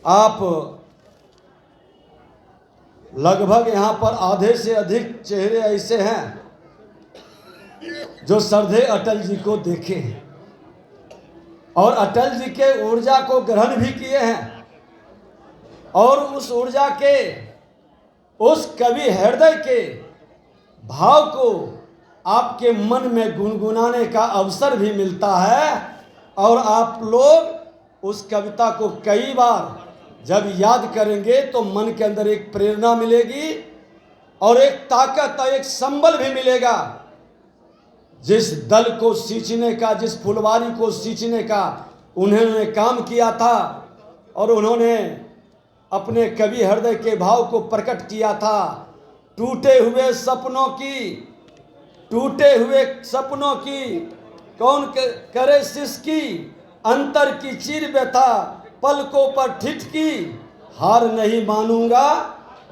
आप लगभग यहाँ पर आधे से अधिक चेहरे ऐसे हैं जो श्रद्धेय अटल जी को देखे हैं और अटल जी के ऊर्जा को ग्रहण भी किए हैं और उस ऊर्जा के, उस कवि हृदय के भाव को आपके मन में गुनगुनाने का अवसर भी मिलता है और आप लोग उस कविता को कई बार जब याद करेंगे तो मन के अंदर एक प्रेरणा मिलेगी और एक ताकत और एक संबल भी मिलेगा। जिस दल को सींचने का, जिस फुलवारी को सींचने का उन्होंने काम किया था और उन्होंने अपने कवि हृदय के भाव को प्रकट किया था, टूटे हुए सपनों की कौन करे सिसकी, अंतर की चीर व्यथा पलकों पर ठिठकी, हार नहीं मानूंगा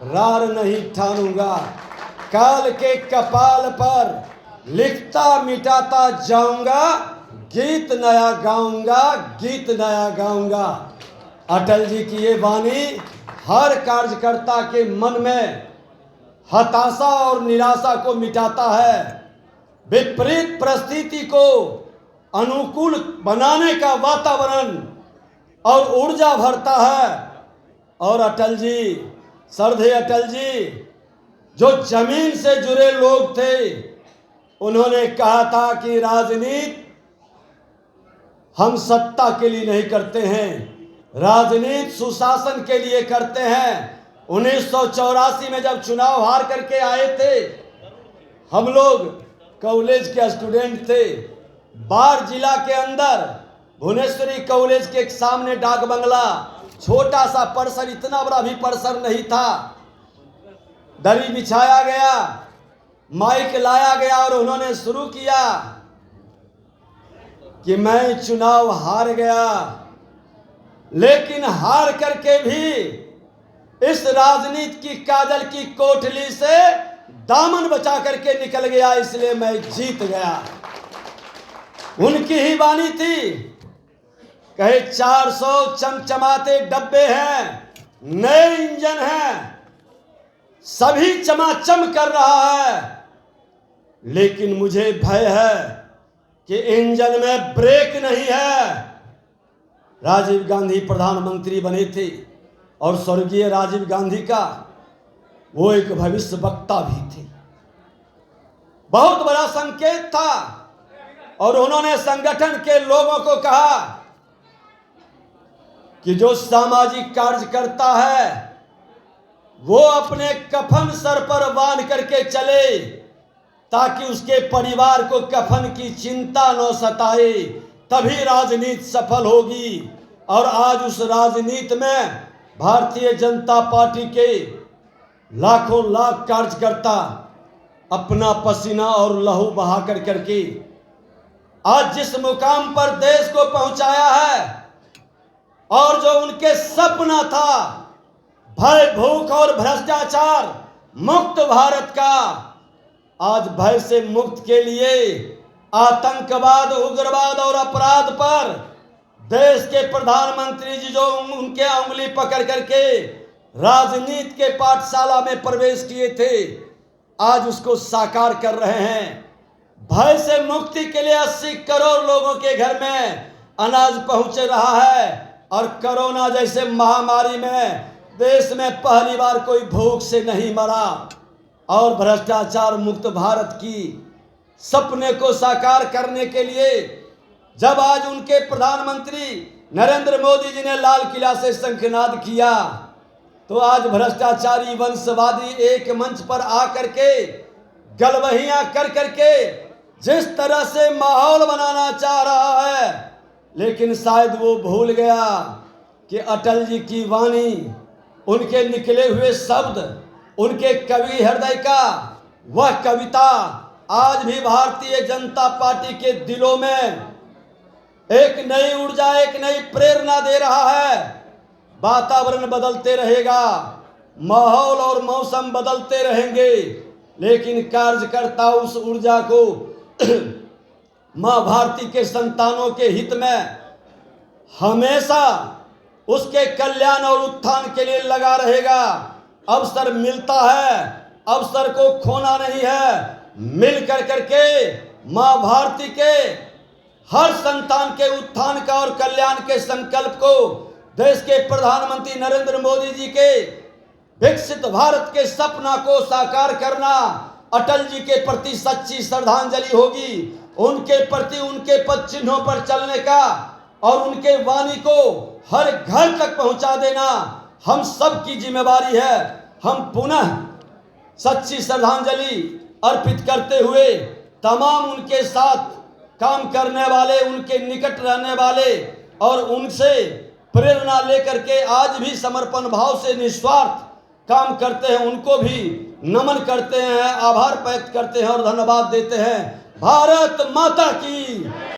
रार नहीं ठानूंगा, काल के कपाल पर लिखता मिटाता जाऊंगा, गीत नया गाऊंगा। अटल जी की ये वाणी हर कार्यकर्ता के मन में हताशा और निराशा को मिटाता है, विपरीत परिस्थिति को अनुकूल बनाने का वातावरण और ऊर्जा भरता है। और अटल जी, श्रद्धेय अटल जी जो जमीन से जुड़े लोग थे, उन्होंने कहा था कि राजनीति हम सत्ता के लिए नहीं करते हैं, राजनीति सुशासन के लिए करते हैं। 1984 में जब चुनाव हार करके आए थे, हम लोग कॉलेज के स्टूडेंट थे। बाढ़ जिला के अंदर भुवनेश्वरी कॉलेज के सामने डाक बंगला, छोटा सा परिसर, इतना बड़ा भी परिसर नहीं था, दरी बिछाया गया, माइक लाया गया और उन्होंने शुरू किया कि मैं चुनाव हार गया, लेकिन हार करके भी इस राजनीति की काजल की कोठली से दामन बचा करके निकल गया, इसलिए मैं जीत गया। उनकी ही वाणी थी, कहे 400 चमचमाते डब्बे हैं, नए इंजन हैं, सभी चमाचम कर रहा है, लेकिन मुझे भय है कि इंजन में ब्रेक नहीं है। राजीव गांधी प्रधानमंत्री बने थे और स्वर्गीय राजीव गांधी का वो एक भविष्य वक्ता भी थे, बहुत बड़ा संकेत था। और उन्होंने संगठन के लोगों को कहा कि जो सामाजिक कार्य करता है वो अपने कफन सर पर बांध करके चले, ताकि उसके परिवार को कफन की चिंता न सताए, तभी राजनीति सफल होगी। और आज उस राजनीति में भारतीय जनता पार्टी के लाखों लाख कार्यकर्ता अपना पसीना और लहू बहा करके आज जिस मुकाम पर देश को पहुंचाया है, और जो उनके सपना था भय, भूख और भ्रष्टाचार मुक्त भारत का, आज भय से मुक्त के लिए आतंकवाद, उग्रवाद और अपराध पर देश के प्रधानमंत्री जी जो उनके उंगली पकड़ करके राजनीति के पाठशाला में प्रवेश किए थे, आज उसको साकार कर रहे हैं। भय से मुक्ति के लिए 80 करोड़ लोगों के घर में अनाज पहुंच रहा है और कोरोना जैसे महामारी में देश में पहली बार कोई भूख से नहीं मरा। और भ्रष्टाचार मुक्त भारत की सपने को साकार करने के लिए जब आज उनके प्रधानमंत्री नरेंद्र मोदी जी ने लाल किला से शंखनाद किया, तो आज भ्रष्टाचारी वंशवादी एक मंच पर आकर के गलवहियां कर करके जिस तरह से माहौल बनाना चाह रहा है, लेकिन शायद वो भूल गया कि अटल जी की वाणी, उनके निकले हुए शब्द, उनके कवि हृदय का वह कविता आज भी भारतीय जनता पार्टी के दिलों में एक नई ऊर्जा, एक नई प्रेरणा दे रहा है। वातावरण बदलते रहेगा, माहौल और मौसम बदलते रहेंगे, लेकिन कार्यकर्ता उस ऊर्जा को मां भारती के संतानों के हित में हमेशा उसके कल्याण और उत्थान के लिए लगा रहेगा। अवसर मिलता है, अवसर को खोना नहीं है। मिल कर करके मां भारती के हर संतान के उत्थान का और कल्याण के संकल्प को देश के प्रधानमंत्री नरेंद्र मोदी जी के विकसित भारत के सपना को साकार करना अटल जी के प्रति सच्ची श्रद्धांजलि होगी। उनके प्रति उनके पद चिन्हों पर चलने का और उनके वाणी को हर घर तक पहुंचा देना हम सब की जिम्मेवारी है। हम पुनः सच्ची श्रद्धांजलि अर्पित करते हुए तमाम उनके साथ काम करने वाले, उनके निकट रहने वाले और उनसे प्रेरणा लेकर के आज भी समर्पण भाव से निस्वार्थ काम करते हैं, उनको भी नमन करते हैं, आभार व्यक्त करते हैं और धन्यवाद देते हैं। भारत माता की।